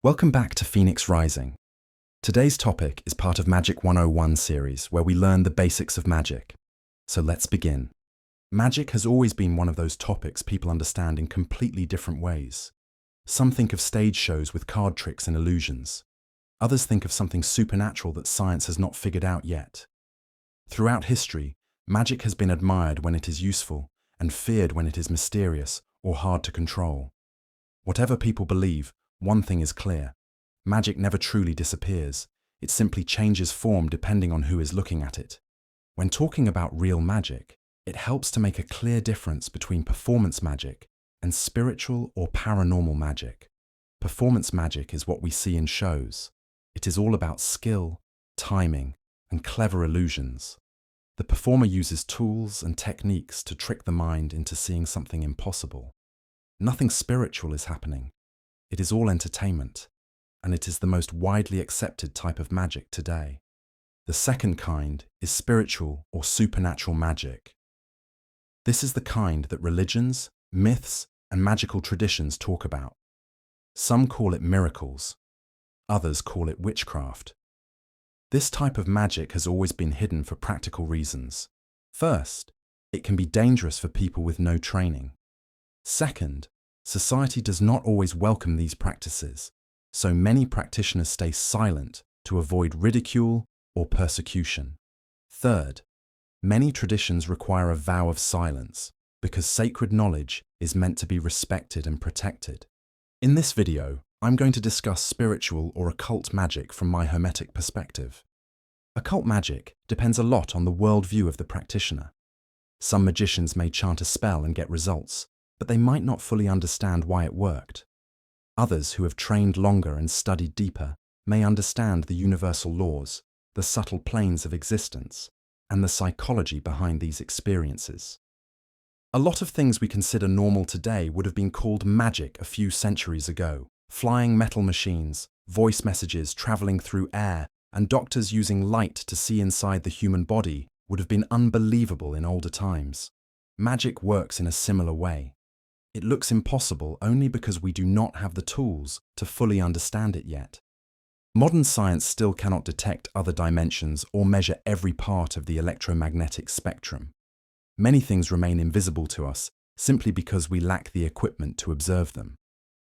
Welcome back to Phoenix Rising. Today's topic is part of Magick 101 series, where we learn the basics of magic. So let's begin. Magic has always been one of those topics people understand in completely different ways. Some think of stage shows with card tricks and illusions. Others think of something supernatural that science has not figured out yet. Throughout history, magic has been admired when it is useful and feared when it is mysterious or hard to control. Whatever people believe, one thing is clear. Magic never truly disappears. It simply changes form depending on who is looking at it. When talking about real magic, it helps to make a clear difference between performance magic and spiritual or paranormal magic. Performance magic is what we see in shows. It is all about skill, timing, and clever illusions. The performer uses tools and techniques to trick the mind into seeing something impossible. Nothing spiritual is happening. It is all entertainment, and it is the most widely accepted type of magic today. The second kind is spiritual or supernatural magic. This is the kind that religions, myths, and magical traditions talk about. Some call it miracles. Others call it witchcraft. This type of magic has always been hidden for practical reasons. First, it can be dangerous for people with no training. Second, society does not always welcome these practices, so many practitioners stay silent to avoid ridicule or persecution. Third, many traditions require a vow of silence because sacred knowledge is meant to be respected and protected. In this video, I'm going to discuss spiritual or occult magic from my Hermetic perspective. Occult magic depends a lot on the worldview of the practitioner. Some magicians may chant a spell and get results, but they might not fully understand why it worked. Others who have trained longer and studied deeper may understand the universal laws, the subtle planes of existence, and the psychology behind these experiences. A lot of things we consider normal today would have been called magic a few centuries ago. Flying metal machines, voice messages traveling through air, and doctors using light to see inside the human body would have been unbelievable in older times. Magic works in a similar way. It looks impossible only because we do not have the tools to fully understand it yet. Modern science still cannot detect other dimensions or measure every part of the electromagnetic spectrum. Many things remain invisible to us simply because we lack the equipment to observe them.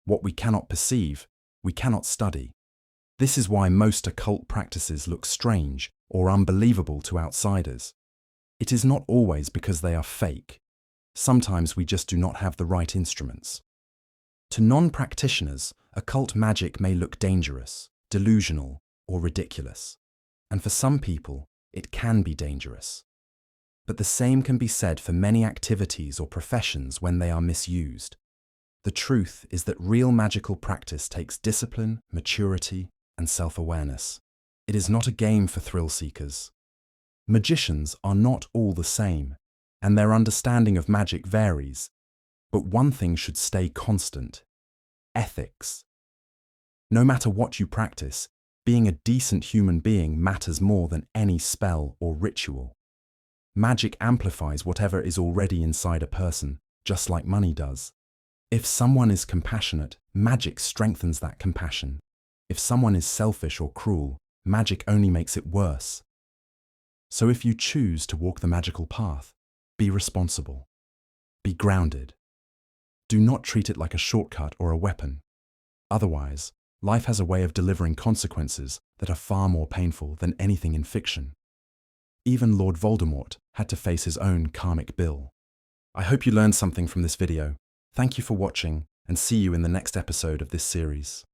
What we cannot perceive, we cannot study. This is why most occult practices look strange or unbelievable to outsiders. It is not always because they are fake. Sometimes we just do not have the right instruments. To non-practitioners, occult magic may look dangerous, delusional, or ridiculous. And for some people, it can be dangerous. But the same can be said for many activities or professions when they are misused. The truth is that real magical practice takes discipline, maturity, and self-awareness. It is not a game for thrill seekers. Magicians are not all the same, and their understanding of magic varies. But one thing should stay constant: ethics. No matter what you practice, being a decent human being matters more than any spell or ritual. Magic amplifies whatever is already inside a person, just like money does. If someone is compassionate, magic strengthens that compassion. If someone is selfish or cruel, magic only makes it worse. So if you choose to walk the magical path, be responsible. Be grounded. Do not treat it like a shortcut or a weapon. Otherwise, life has a way of delivering consequences that are far more painful than anything in fiction. Even Lord Voldemort had to face his own karmic bill. I hope you learned something from this video. Thank you for watching, and see you in the next episode of this series.